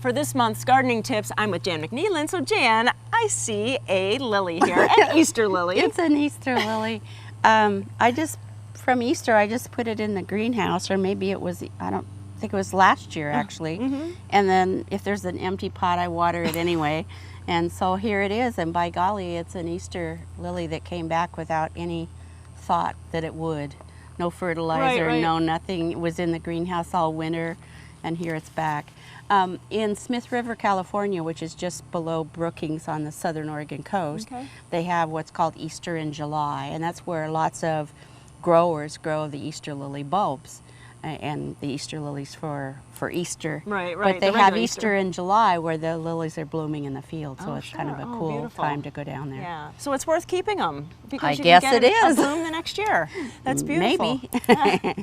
For this month's gardening tips, I'm with Jan McNeilin. So Jan, I see a lily here, an Easter lily. It's an Easter lily. From Easter, I just put it in the greenhouse, or maybe it was, I don't think it was last year actually. And then if there's an empty pot, I water it anyway. And so here it is, and by golly, it's an Easter lily that came back without any thought that it would. No fertilizer, no nothing. It was in the greenhouse all winter, and here it's back. In Smith River, California, which is just below Brookings on the southern Oregon coast, they have what's called Easter in July, and that's where lots of growers grow the Easter lily bulbs and the Easter lilies for Easter. But they have Easter in July where the lilies are blooming in the field, so it's kind of a cool time to go down there. Yeah, so it's worth keeping them because I you guess can it get is. a bloom the next year. That's beautiful. Maybe. Yeah.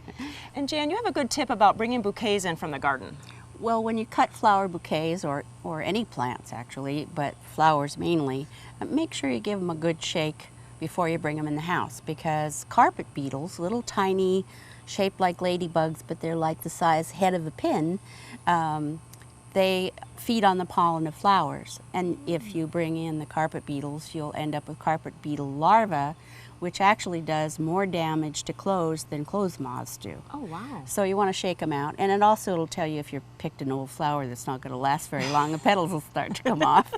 And Jan, you have a good tip about bringing bouquets in from the garden. Well, when you cut flower bouquets, or any plants actually, but flowers mainly, make sure you give them a good shake before you bring them in the house, because carpet beetles, little tiny, shaped like ladybugs, but they're like the size head of a pin, they feed on the pollen of flowers. And if you bring in the carpet beetles, you'll end up with carpet beetle larvae, which actually does more damage to clothes than clothes moths do. Oh, wow. So you want to shake them out. And it also will tell you if you've picked an old flower that's not going to last very long. The petals will start to come off.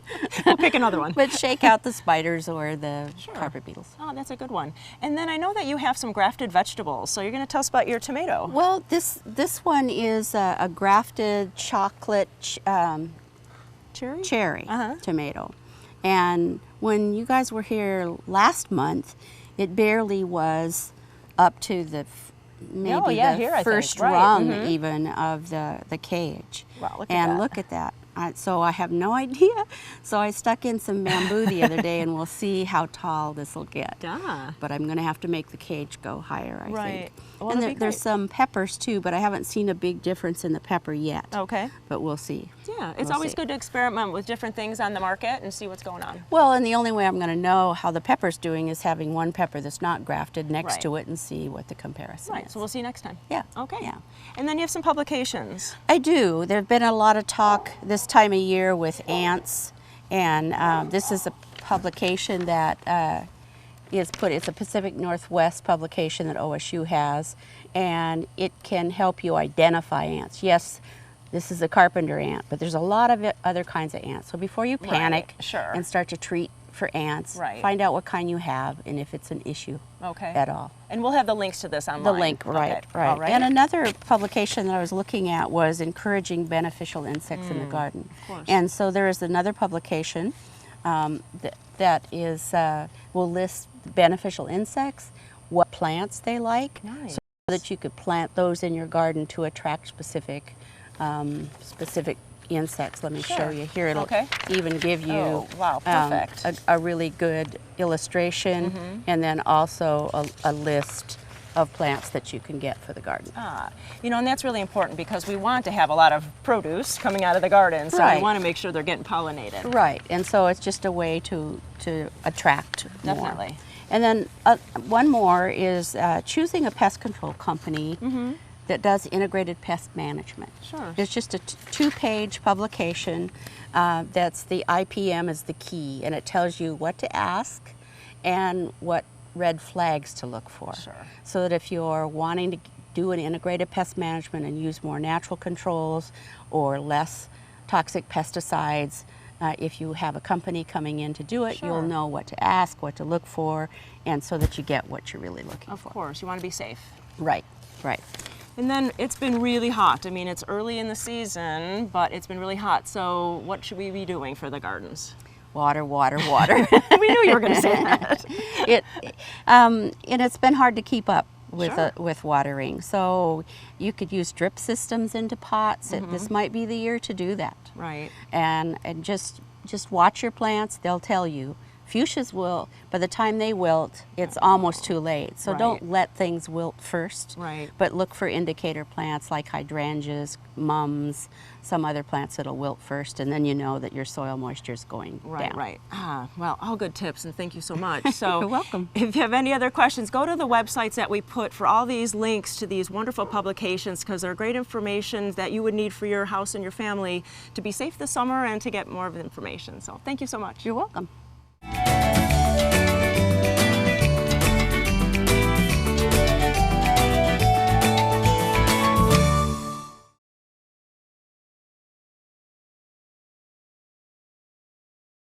We'll pick another one. But shake out the spiders or the carpet beetles. Oh, that's a good one. And then I know that you have some grafted vegetables, so you're going to tell us about your tomato. Well, this one is a grafted chocolate cherry tomato. And when you guys were here last month, it barely was up to the maybe the first rung even of the cage. Wow, look at and that. Look at that. So I have no idea. So I stuck in some bamboo the other day, and we'll see how tall this will get. But I'm going to have to make the cage go higher, I think. Well, and there's some peppers too, but I haven't seen a big difference in the pepper yet. Okay. But we'll see. Yeah, it's always good to experiment with different things on the market and see what's going on. Well, and the only way I'm going to know how the pepper's doing is having one pepper that's not grafted next to it and see what the comparison is. So we'll see you next time. Yeah. Okay. Yeah. And then you have some publications. I do. There have been a lot of talk this time of year with ants, and this is a publication that it's a Pacific Northwest publication that OSU has, and it can help you identify ants. Yes, this is a carpenter ant, but there's a lot of other kinds of ants. So before you panic and start to treat for ants, find out what kind you have and if it's an issue at all. And we'll have the links to this online. The link, right. And another publication that I was looking at was encouraging beneficial insects in the garden. And so there is another publication that is will list beneficial insects, what plants they like, so that you could plant those in your garden to attract specific insects. Let me show you here. It'll even give you a really good illustration, and then also a list of plants that you can get for the garden. You know, and that's really important because we want to have a lot of produce coming out of the garden, so we want to make sure they're getting pollinated. Right, and so it's just a way to attract more. And then one more is choosing a pest control company that does integrated pest management. It's just a two-page publication that's the IPM is the key, and it tells you what to ask and what red flags to look for. So that if you're wanting to do an integrated pest management and use more natural controls or less toxic pesticides, if you have a company coming in to do it, you'll know what to ask, what to look for, and so that you get what you're really looking for. Of course, you want to be safe. Right. And then it's been really hot. I mean, it's early in the season, but it's been really hot. So what should we be doing for the gardens? Water. We knew you were going to say that. And it's been hard to keep up with watering. So you could use drip systems into pots. This might be the year to do that. Right. And just watch your plants. They'll tell you. Fuchsias will, by the time they wilt, it's almost too late. So Right. don't let things wilt first, Right. but look for indicator plants like hydrangeas, mums, some other plants that'll wilt first, and then you know that your soil moisture is going Right, down. right. Well, all good tips, and thank you so much. So, You're welcome. If you have any other questions, go to the websites that we put for all these links to these wonderful publications, because they're great information that you would need for your house and your family to be safe this summer and to get more of the information. So, thank you so much. You're welcome.